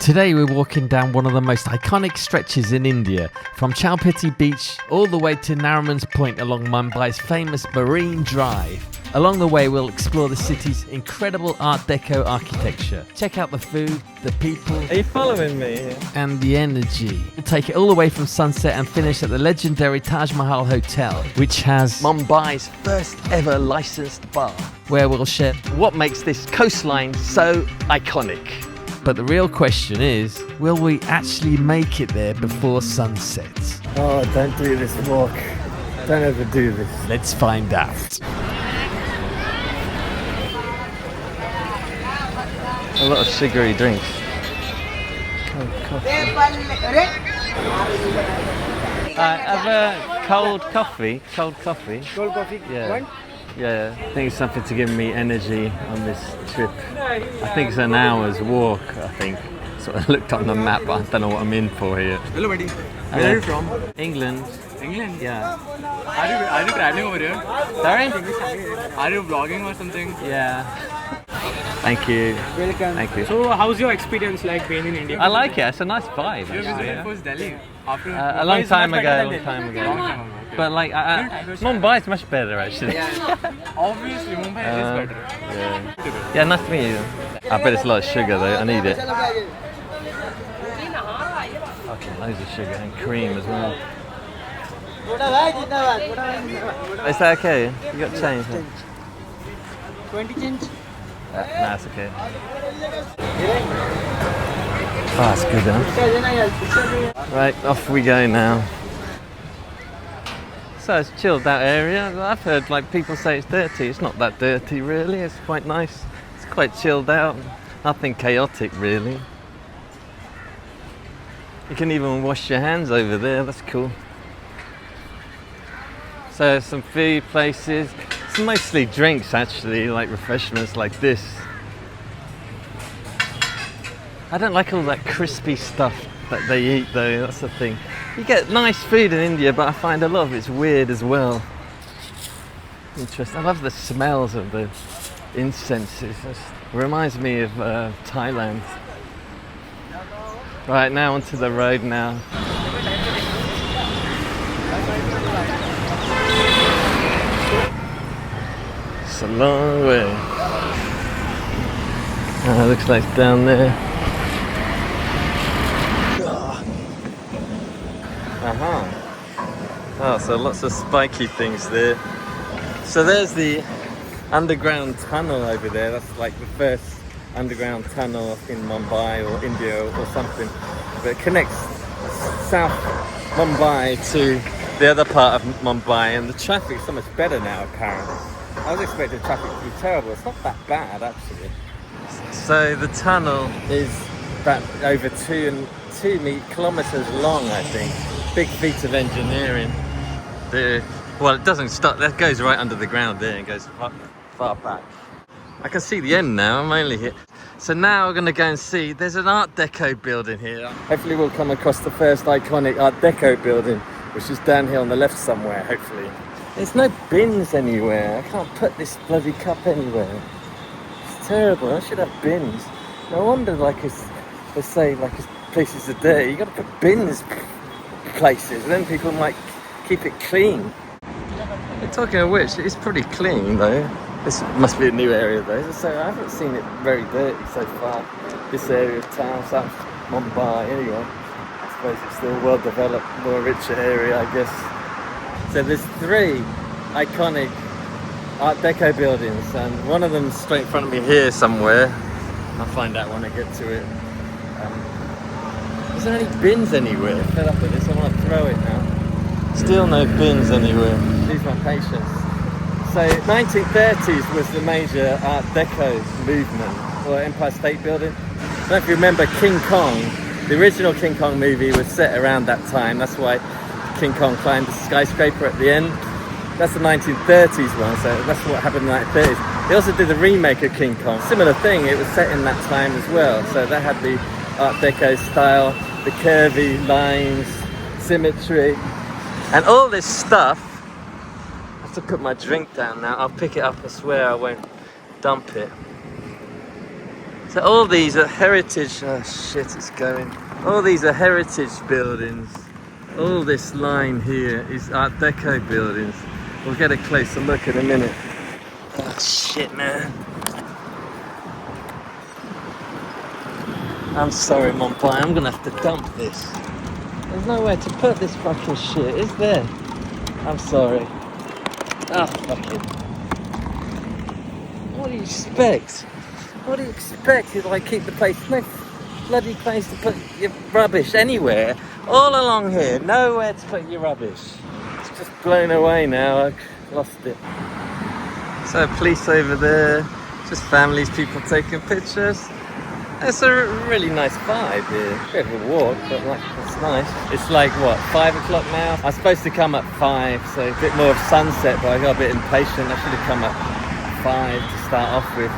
Today we're walking down one of the most iconic stretches in India, from Chowpatty Beach all the way to Nariman Point along Mumbai's famous Marine Drive. Along the way we'll explore the city's incredible Art Deco architecture, check out the food, the people... Are you following me? ...and the energy. We'll take it all the way from sunset and finish at the legendary Taj Mahal Hotel, which has Mumbai's first ever licensed bar, where we'll share what makes this coastline so iconic. But the real question is, will we actually make it there before sunset? Oh, don't do this walk. Don't ever do this. Let's find out. A lot of sugary drinks. Have a cold coffee. Cold coffee. Cold coffee? Yeah. One? Yeah, I think it's something to give me energy on this trip. I think it's an hour's walk, I think. So I looked on the map, but I don't know what I'm in for here. Hello, buddy. Where are you from? England. England? Yeah. Are you traveling over here? Sorry? Are you vlogging or something? Yeah. Thank you. Welcome. Thank you. So, how's your experience like being in India? I like it. It's a nice vibe. You Actually, visited yeah. first Delhi? After A long time ago. Long time ago. But like, Mumbai's much better actually. Obviously, Mumbai is better. Yeah. Yeah, nice to meet you. I bet it's a lot of sugar though. I need it. Fucking loads of sugar and cream as well. Is that okay? You got change? Huh? 20 change? Nah, it's okay. Oh, that's good then. Right, off we go now. So it's a chilled out area. I've heard like people say it's dirty. It's not that dirty really. It's quite nice. It's quite chilled out. Nothing chaotic really. You can even wash your hands over there. That's cool. So some food places. It's mostly drinks actually, like refreshments like this. I don't like all that crispy stuff that they eat though, that's the thing. You get nice food in India, but I find a lot of it's weird as well. Interesting. I love the smells of the incenses. It reminds me of Thailand. Right, now onto the road now. It's a long way. Oh, looks like it's down there. Oh, so lots of spiky things there. So there's the underground tunnel over there. That's like the first underground tunnel in Mumbai or India or something. But it connects South Mumbai to the other part of Mumbai, and the traffic's so much better now apparently. I was expecting traffic to be terrible. It's not that bad actually. So the tunnel is about over 2 kilometers long, I think. Big feat of engineering. Well, it doesn't stop. That goes right under the ground there and goes far back. I can see the end now. I'm only here. So now we're going to go and see. There's an Art Deco building here. Hopefully we'll come across the first iconic Art Deco building, which is down here on the left somewhere, hopefully. There's no bins anywhere. I can't put this bloody cup anywhere. It's terrible. I should have bins. No wonder, like, they say, like, places are dirty. You got to put bins places, and then people might keep it clean. Talking of which, it's pretty clean though. This must be a new area though. So I haven't seen it very dirty so far. This area of town, South Mumbai, anyway. I suppose it's still a well developed, more richer area, I guess. So there's 3 iconic Art Deco buildings, and one of them's straight in front of me here somewhere. I'll find out when I get to it. Is there any bins anywhere? I'm fed up with this, I want to throw it now. Still no bins anywhere. Lose my patience. So 1930s was the major Art Deco movement, or Empire State Building. I don't know if you remember King Kong. The original King Kong movie was set around that time. That's why King Kong climbed the skyscraper at the end. That's the 1930s one, so that's what happened in the 1930s. They also did a remake of King Kong. Similar thing, it was set in that time as well. So that had the Art Deco style, the curvy lines, symmetry. And all this stuff, I have to put my drink down now. I'll pick it up, I swear I won't dump it. So all these are heritage, oh shit, it's going. All these are heritage buildings. All this line here is Art Deco buildings. We'll get a closer look in a minute. Oh shit, man. I'm sorry, Mumbai, I'm gonna have to dump this. There's nowhere to put this fucking shit, is there? I'm sorry. Ah, fuck it. What do you expect? What do you expect? You like keep the place, no bloody place to put your rubbish anywhere. All along here, nowhere to put your rubbish. It's just blown away now, I've lost it. So police over there, just families, people taking pictures. It's a really nice vibe here. Bit of a walk, but like it's nice. It's like what, 5 o'clock now? I was supposed to come at 5, so a bit more of sunset, but I got a bit impatient. I should have come at 5 to start off with.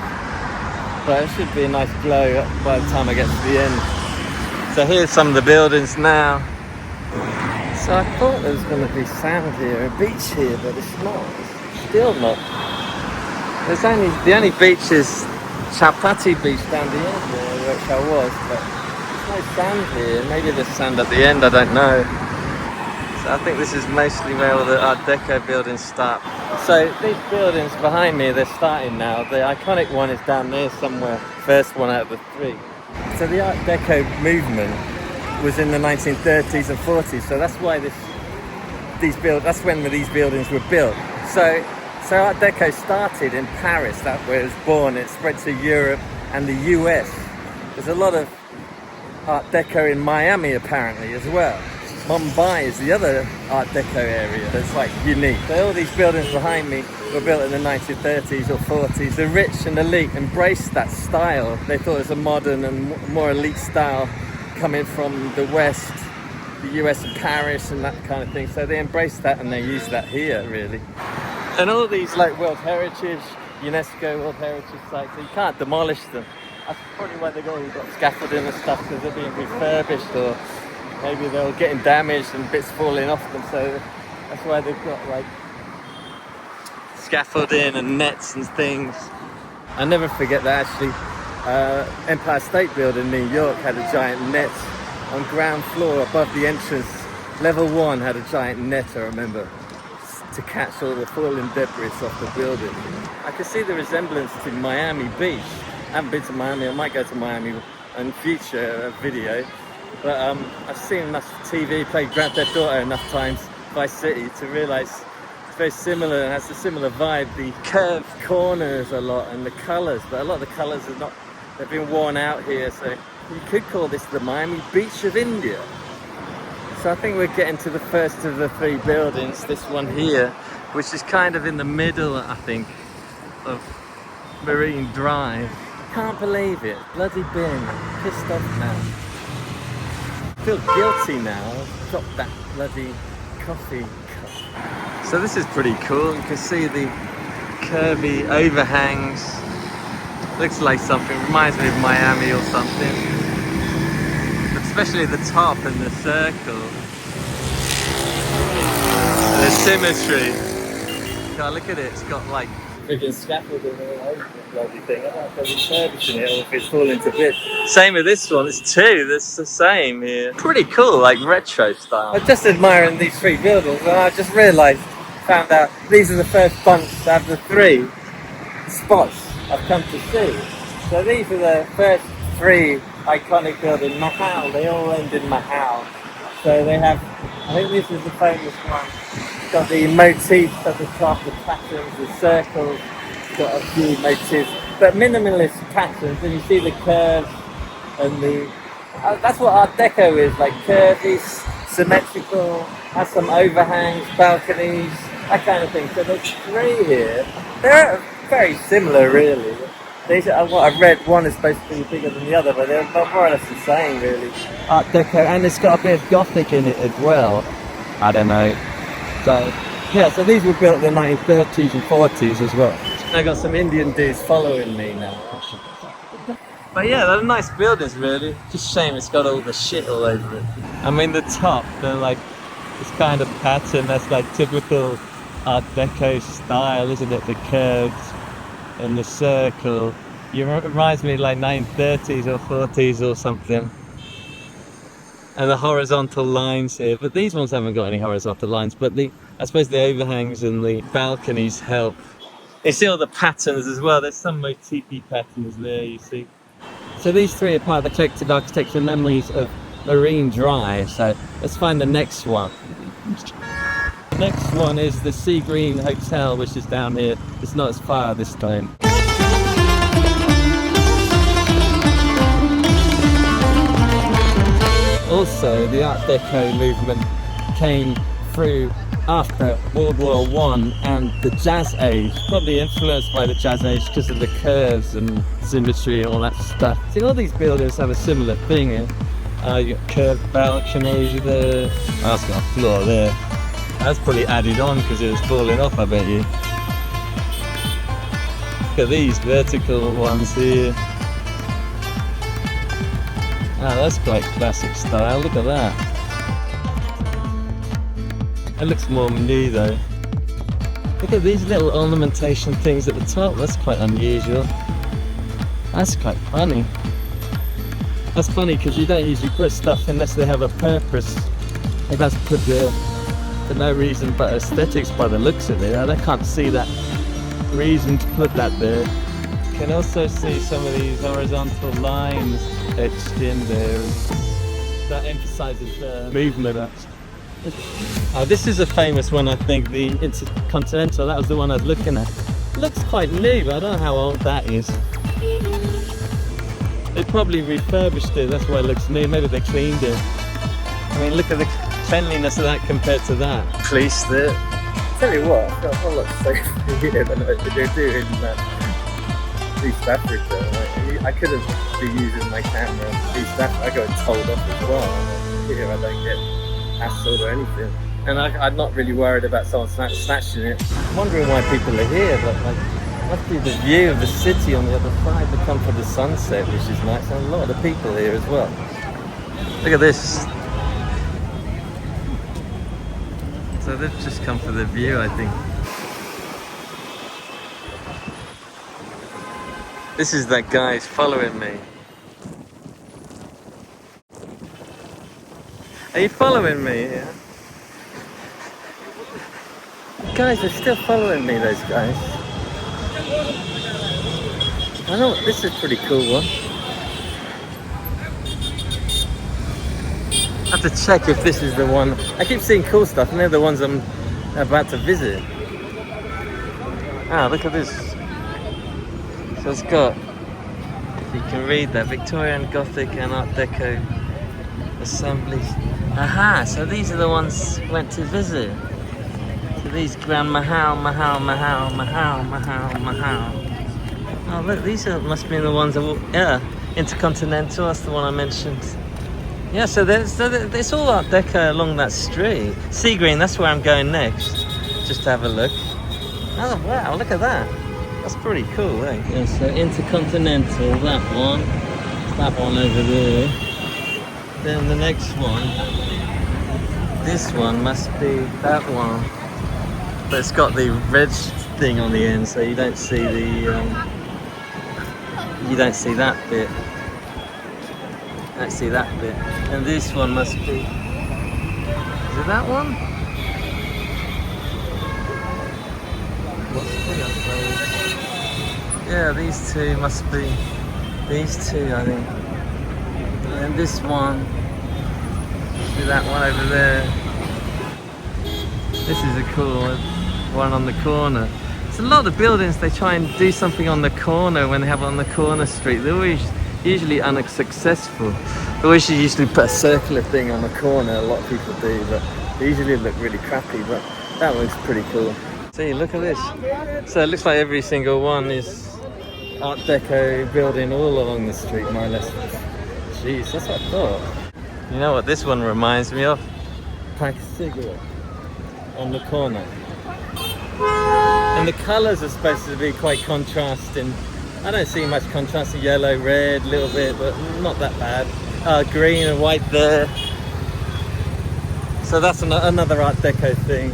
But it should be a nice glow by the time I get to the end. So here's some of the buildings now. So I thought there was going to be sand here, a beach here, but it's not. It's still not. There's the only beach is Chowpatty Beach down the end there, which I was, but there's no sand here. Maybe there's sand at the end, I don't know. So I think this is mostly where all the Art Deco buildings start. So these buildings behind me, they're starting now. The iconic one is down there somewhere, first one out of the 3. So the Art Deco movement was in the 1930s and 40s, so that's why that's when these buildings were built. So Art Deco started in Paris, that's where it was born. It spread to Europe and the US. There's a lot of Art Deco in Miami apparently as well. Mumbai is the other Art Deco area that's like unique. So all these buildings behind me were built in the 1930s or 40s. The rich and elite embraced that style. They thought it was a modern and more elite style coming from the West, the US and Paris and that kind of thing. So they embraced that and they use that here really. And all these like World Heritage, UNESCO World Heritage sites, so you can't demolish them. That's probably why they've got scaffolding and stuff, because they're being refurbished or maybe they're getting damaged and bits falling off them. So that's why they've got like scaffolding and nets and things. I'll never forget that actually. Empire State Building in New York had a giant net on ground floor above the entrance. Level 1 had a giant net, I remember, to catch all the falling debris off the building. I can see the resemblance to Miami Beach. I haven't been to Miami, I might go to Miami in future video. But I've seen enough TV, played Grand Theft Auto enough times, Vice City, to realise it's very similar and has a similar vibe. The curved corners a lot and the colours, but a lot of the colours are not, they've been worn out here, so you could call this the Miami Beach of India. So I think we're getting to the first of the 3 buildings, this one here, which is kind of in the middle, I think, of Marine Drive. Can't believe it, bloody bin, pissed off now. I feel guilty now, I've dropped that bloody coffee cup. So this is pretty cool, you can see the curvy overhangs. Looks like something, reminds me of Miami or something. Especially the top and the circle. The symmetry. God, look at it, it's got like freaking scaffolding all over the bloody thing. I don't know if they're refurbishing it or if it's falling to bits. Same with this one, it's 2, that's the same here. Pretty cool, like retro style. I'm just admiring these 3 buildings and I just found out these are the first bunch to have the 3 spots I've come to see. So these are the first 3 iconic buildings. Mahal, they all end in Mahal. So they have, I think this is the famous one. It's got the motifs at the top, the patterns, the circles. It's got a few motifs, but minimalist patterns. And you see the curves and the. That's what Art Deco is, like curvy, symmetrical, has some overhangs, balconies, that kind of thing. So there's 3 here. They're very similar, really. These are what I've read. One is supposed to be bigger than the other, but they're more or less the same, really. Art Deco, and it's got a bit of Gothic in it as well. I don't know. So yeah, so these were built in the 1930s and 40s as well. I got some Indian dudes following me now. But yeah, they're nice buildings, really. Just shame it's got all the shit all over it. I mean, the top, they're like this kind of pattern that's like typical Art Deco style, isn't it? The curves and the circle You reminds me of like 1930s or 40s or something. And the horizontal lines here, but these ones haven't got any horizontal lines, but I suppose the overhangs and the balconies help. You see all the patterns as well, there's some motif patterns there, you see. So these three are part of the collected architectural memories of Marine Drive, so let's find the next one. Next one is the Seagreen Hotel, which is down here. It's not as far this time. Also, the Art Deco movement came through after World War I and the Jazz Age, probably influenced by the Jazz Age because of the curves and symmetry and all that stuff. See, all these buildings have a similar thing here. You got curved balconies there. Oh, that's got a floor there. That's probably added on because it was falling off, I bet you. Look at these vertical ones here. Ah, that's quite classic style, look at that. It looks more new though. Look at these little ornamentation things at the top, that's quite unusual. That's quite funny. That's funny because you don't usually put stuff unless they have a purpose. Like that's put there for no reason but aesthetics by the looks of it. I can't see that reason to put that there. You can also see some of these horizontal lines etched in there. That emphasizes the movement. Oh, this is a famous one, I think, the Intercontinental. That was the one I was looking at. It looks quite new, but I don't know how old that is. They probably refurbished it, that's why it looks new. Maybe they cleaned it. I mean, look at the cleanliness of that compared to that. Police there. Tell you what, I feel a whole lot safer here than what they do in East Africa. Like, I could have been using my camera in East Africa. I got told off as well. Here I don't get hassled or anything. And I'm not really worried about someone snatching it. I'm wondering why people are here, but like, must be the view of the city on the other side. They come for the sunset, which is nice, and a lot of people here as well. Look at this. So they've just come for the view, I think. This is that guy who's following me. Are you following me? Yeah. Guys, they're still following me, those guys. I know, this is a pretty cool one. I have to check if this is the one. I keep seeing cool stuff and they're the ones I'm about to visit. Ah, look at this. So it's got, if you can read that, Victorian, Gothic and Art Deco assemblies. Aha, so these are the ones went to visit. So these Grand Mahal. Oh look, these must be the ones that, yeah, Intercontinental, that's the one I mentioned. Yeah, so it's all Art Deco along that street. Seagreen, that's where I'm going next, just to have a look. Oh wow, look at that. That's pretty cool, eh? Yeah, so Intercontinental, that one over there. Then the next one, this one must be that one. But it's got the red thing on the end, so you don't see the, you don't see that bit. Don't see that bit. And this one must be, is it that one? Yeah, these two must be these two, I think. And this one, see that one over there. This is a cool one on the corner. There's a lot of buildings, they try and do something on the corner when they have it on the corner street. They're always usually unsuccessful. They always usually put a circular thing on the corner, a lot of people do, but they usually look really crappy, but that looks pretty cool. See, look at this. So it looks like every single one is Art Deco building all along the street, more or less. Jeez, that's what I thought. You know what this one reminds me of? Pack a cigarette on the corner. And the colours are supposed to be quite contrasting. I don't see much contrast, yellow, red, a little bit, but not that bad. Green and white there. So that's another Art Deco thing.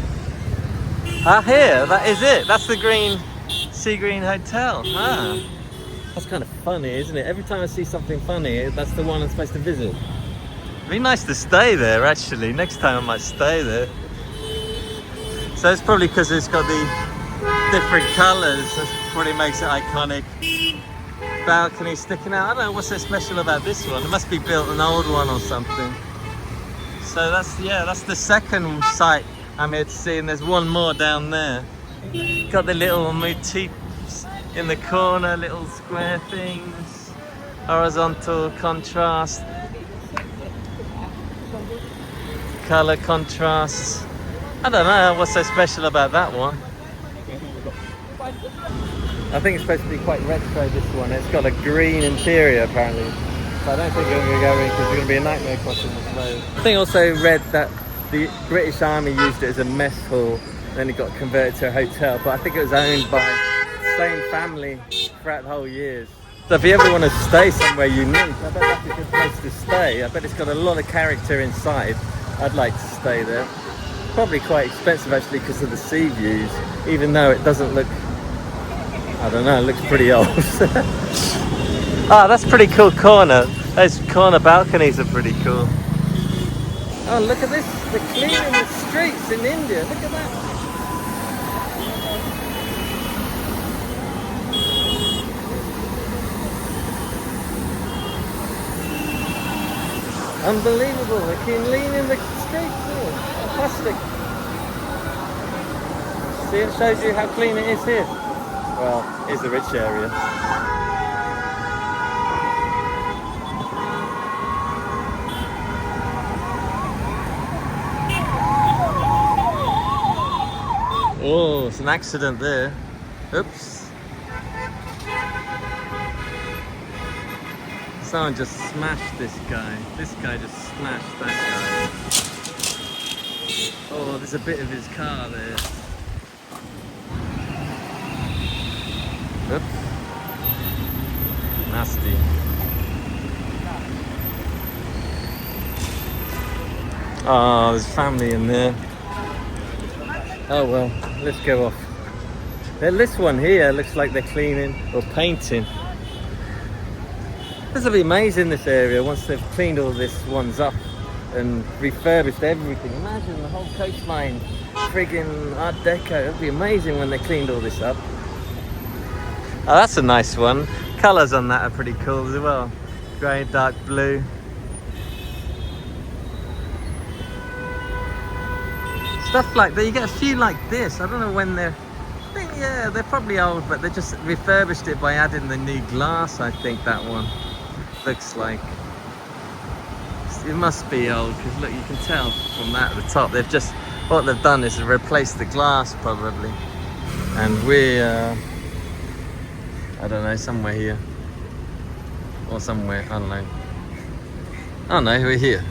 Ah, here, that is it. That's the green Seagreen Hotel. Ah. That's kind of funny, isn't it? Every time I see something funny, that's the one I'm supposed to visit. It'd be nice to stay there, actually. Next time I might stay there. So it's probably because it's got the different colours. That's probably makes it iconic. Balcony sticking out. I don't know what's so special about this one. It must be built an old one or something. So that's the second site I'm here to see, and there's one more down there. Got the little motifs in the corner, little square things, horizontal contrast, colour contrasts. I don't know what's so special about that one. I think it's supposed to be quite retro, this one. It's got a green interior apparently. So I don't think we're going to go in because it's going to be a nightmare crossing the road. I think also read that the British Army used it as a mess hall, then it got converted to a hotel, but I think it was owned by the same family throughout the whole years. So if you ever want to stay somewhere unique, I bet that's a good place to stay. I bet it's got a lot of character inside. I'd like to stay there. Probably quite expensive actually because of the sea views, even though it doesn't look, I don't know, it looks pretty old. Ah, that's a pretty cool corner. Those corner balconies are pretty cool. Oh, look at this. They're cleaning the streets in India. Look at that. Unbelievable. They're cleaning the streets. Oh, plastic. See, it shows you how clean it is here. Well, here's the rich area. Oh, it's an accident there. Oops. Someone just smashed this guy. This guy just smashed that guy. Oh, there's a bit of his car there. Oops. Nasty. Oh, there's family in there. Oh well, let's go off. This one here looks like they're cleaning or painting. This will be amazing, this area, once they've cleaned all this ones up and refurbished everything. Imagine the whole coastline, friggin' Art Deco. It'll be amazing when they cleaned all this up. Oh, that's a nice one. Colours on that are pretty cool as well. Grey, dark blue. Stuff like that, you get a few like this. I don't know when they're, I think, yeah, they're probably old, but they just refurbished it by adding the new glass, I think that one. Looks like. It must be old, because look, you can tell from that at the top. They've just, what they've done is replace the glass probably. And we're, I don't know, somewhere here. Or somewhere, I don't know. Oh no, we're here.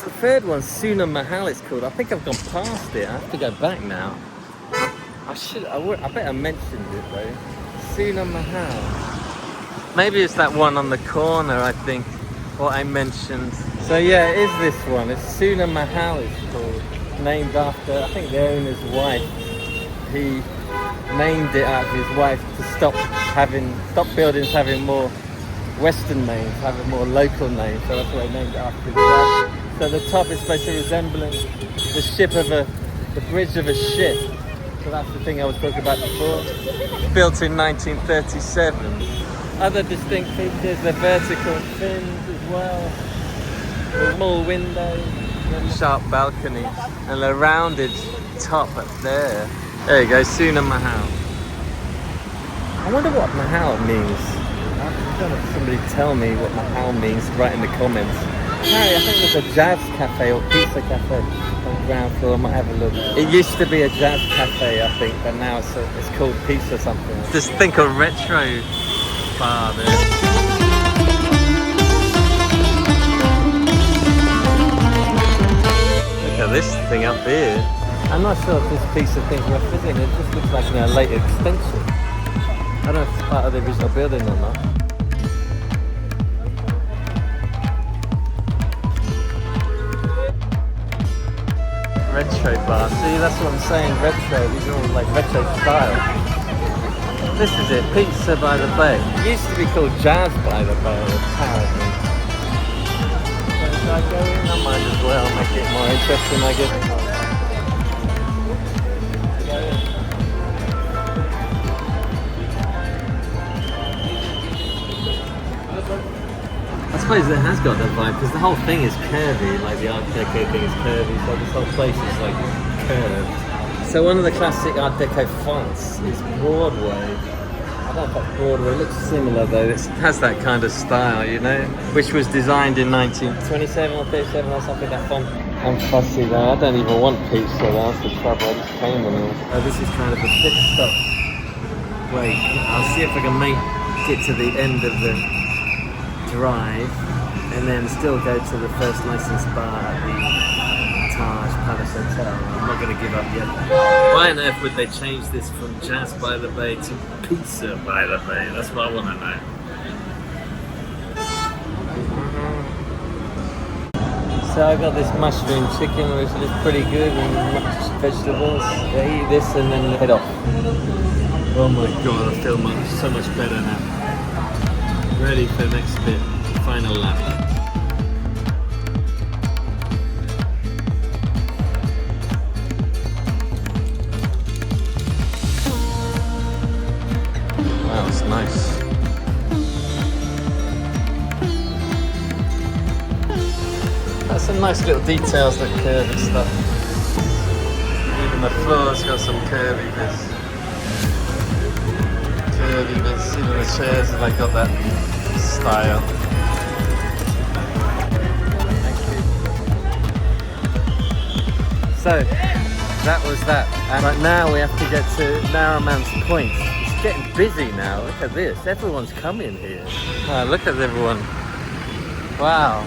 The third one, Soona Mahal it's called. I think I've gone past it. I have to go back now. I bet I mentioned it though. Soona Mahal. Maybe it's that one on the corner, I think, what I mentioned. So yeah, it is this one. It's Soona Mahal it's called. Named after, I think, the owner's wife. He named it after his wife to stop buildings having more Western names, having more local names. So that's why he named it after his wife. So the top is supposed to resemble the bridge of a ship. So that's the thing I was talking about before. Built in 1937. Other distinct features, the vertical fins as well. The small windows, sharp balconies, and the rounded top up there. There you go, Soona Mahal. I wonder what Mahal means. I don't know if somebody tell me what Mahal means, right in the comments. Harry, I think there's a jazz cafe or pizza cafe on the ground floor. I might have a look. It used to be a jazz cafe, I think, but now it's called pizza something. Just think of retro bar there. Look at this thing up here. I'm not sure if this piece of thing's worth visiting. It just looks like a late extension. I don't know if it's part of the original building or not. Retro bar. See, that's what I'm saying. Retro. These are all like retro style. This is it, Pizza by the Bay. It used to be called Jazz by the Bay, apparently. So should I go in? I might as well make it more interesting, I guess. Go in. I suppose it has got that vibe because the whole thing is curvy, like the Art Deco thing is curvy, so this whole place is like curved. So one of the classic Art Deco fonts is Broadway. I don't know if that's Broadway, it looks similar though, it has that kind of style, you know, which was designed in 1927 or 37 or something, that font. I'm fussy though, I don't even want pizza, that's the trouble, I just came with it. Oh, this is kind of a pit stop. Wait, I'll see if I can make it to the end of the drive and then still go to the first licensed bar at the Taj Palace Hotel. I'm not going to give up yet. Why on earth would they change this from Jazz by the Bay to Pizza by the Bay? That's what I want to know. So I got this mushroom chicken which looks pretty good and much vegetables. I eat this and then head off. Oh my god, I feel so much better now. Ready for the next bit, final lap. Wow, it's nice. That's some nice little details, that curvy stuff. Even the floor's got some curvy bits. Curvy bits, even the chairs have like got that style. Thank you. So that was that. But now we have to get to Nariman Point. It's getting busy now. Look at this. Everyone's coming here. Oh, look at everyone. Wow.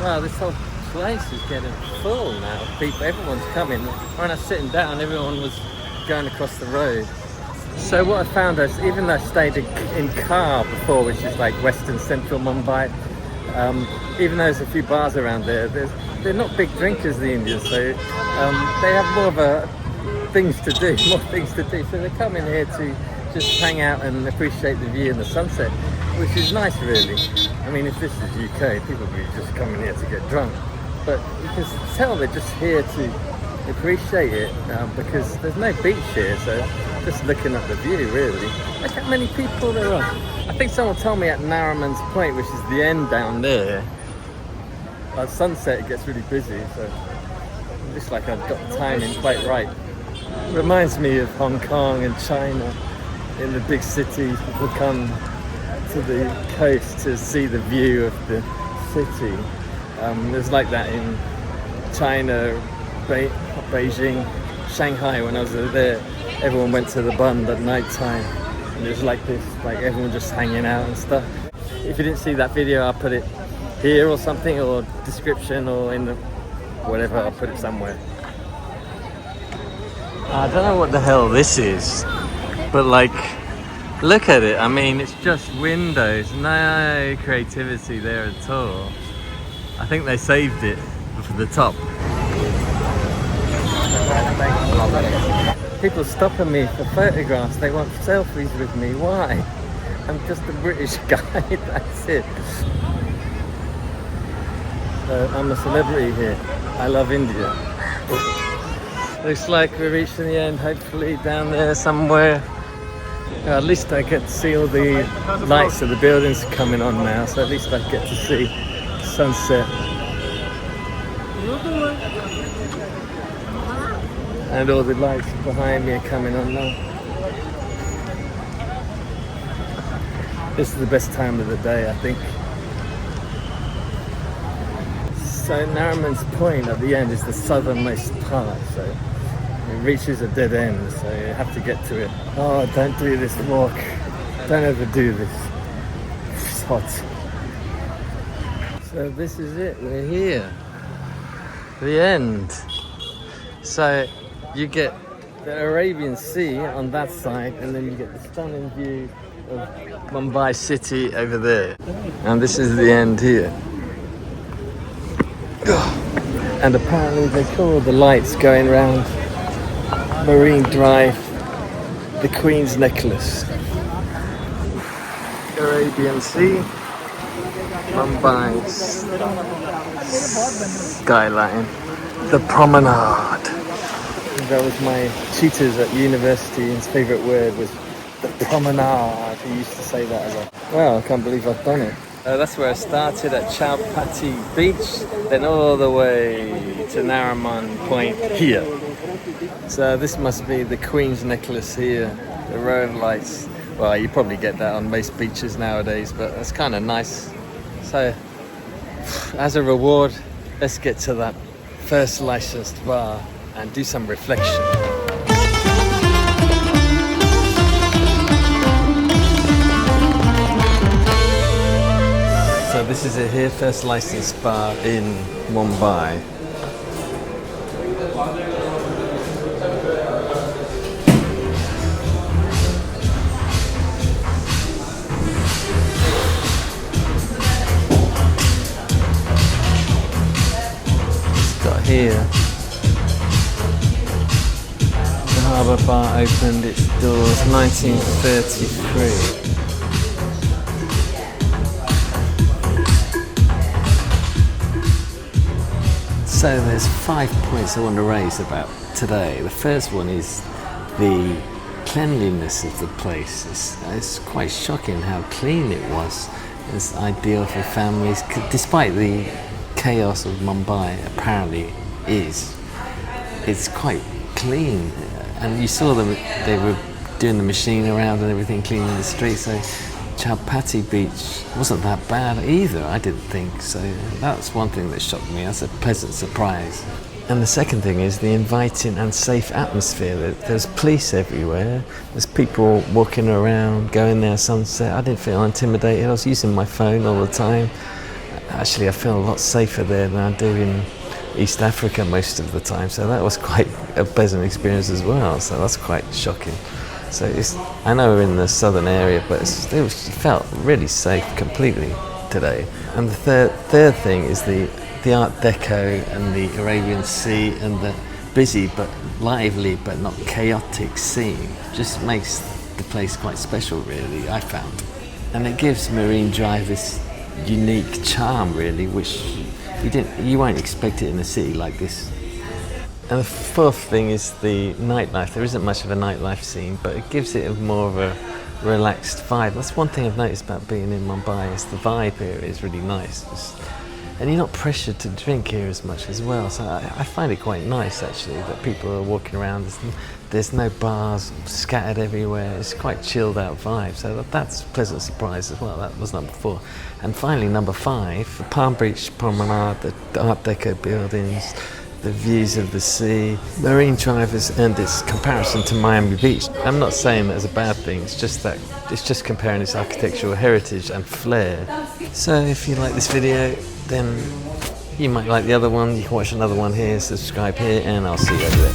Wow, this whole place is getting full now. People, everyone's coming. When I was sitting down, everyone was going across the road. So what I found is, even though I stayed in Car before, which is like western central Mumbai, even though there's a few bars around there, they're not big drinkers, the Indians, so they have more of a things to do. So they come in here to just hang out and appreciate the view and the sunset, which is nice really. I mean, if this is UK, people would be just coming here to get drunk, but you can tell they're just here to appreciate it because there's no beach here, so just looking at the view really. Look how many people there are. I think someone told me at Nariman Point, which is the end down there, at sunset it gets really busy, so looks like I've got the timing quite right. Reminds me of Hong Kong and China. In the big cities, people come to the coast to see the view of the city. There's like that in China, Beijing, Shanghai. When I was there, everyone went to the Bund at night time, and it was like this, like everyone just hanging out and stuff. If you didn't see that video, I'll put it here or something, or description, or in the whatever, I'll put it somewhere. I don't know what the hell this is, but like, look at it. I mean, it's just windows, no creativity there at all. I think they saved it for the top. People stopping me for photographs, they want selfies with me. Why? I'm just a British guy, that's it. So I'm a celebrity here. I love India. Looks like we're reaching the end, hopefully down there somewhere. At least I get to see all the lights of the buildings coming on now, so at least I get to see sunset. And all the lights behind me are coming on now. This is the best time of the day, I think. So Nariman's Point at the end is the southernmost part, so it reaches a dead end, so you have to get to it. Oh, don't do this walk. Don't ever do this. It's hot. So this is it, we're here. The end. So you get the Arabian Sea on that side, and then you get the stunning view of Mumbai city over there. And this is the end here. And apparently they call the lights going around Marine Drive the Queen's Necklace. Arabian Sea, Mumbai's skyline, the Promenade. That was my tutors at university, his favourite word was the Promenade. He used to say that a lot. Wow, I can't believe I've done it. That's where I started at Chowpatty Beach, then all the way to Nariman Point here. So this must be the Queen's Necklace here, the row of lights. Well, you probably get that on most beaches nowadays, but it's kind of nice. So, as a reward, let's get to that first licensed bar and do some reflection. So this is it here, first licensed bar in Mumbai. Here, the Harbour Bar opened its doors 1933. So there's 5 points I want to raise about today. The first one is the cleanliness of the place. It's quite shocking how clean it was. It's ideal for families, despite the chaos of Mumbai apparently is. It's quite clean, and you saw them, they were doing the machine around and everything, cleaning the streets. So Chowpatty Beach wasn't that bad either, I didn't think. So that's one thing that shocked me. That's a pleasant surprise. And the second thing is the inviting and safe atmosphere. There's police everywhere. There's people walking around, going there sunset. I didn't feel intimidated. I was using my phone all the time. Actually, I feel a lot safer there than I do in East Africa most of the time. So that was quite a pleasant experience as well. So that's quite shocking. So I know we're in the southern area, but it felt really safe completely today. And the third thing is the Art Deco and the Arabian Sea and the busy but lively but not chaotic scene just makes the place quite special, really, I found. And it gives Marine Drive this unique charm, really, which you won't expect it in a city like this. And the fourth thing is the nightlife. There isn't much of a nightlife scene, but it gives it more of a relaxed vibe. That's one thing I've noticed about being in Mumbai, is the vibe here is really nice. And you're not pressured to drink here as much as well. So I find it quite nice, actually, that people are walking around. There's no bars scattered everywhere. It's quite chilled out vibe. So that's a pleasant surprise as well. That was number 4. And finally, number 5, the Palm Beach Promenade, the Art Deco buildings, the views of the sea. Marine Drive has earned its comparison to Miami Beach. I'm not saying that as a bad thing, it's just comparing its architectural heritage and flair. So if you like this video, then you might like the other one. You can watch another one here, subscribe here, and I'll see you over there.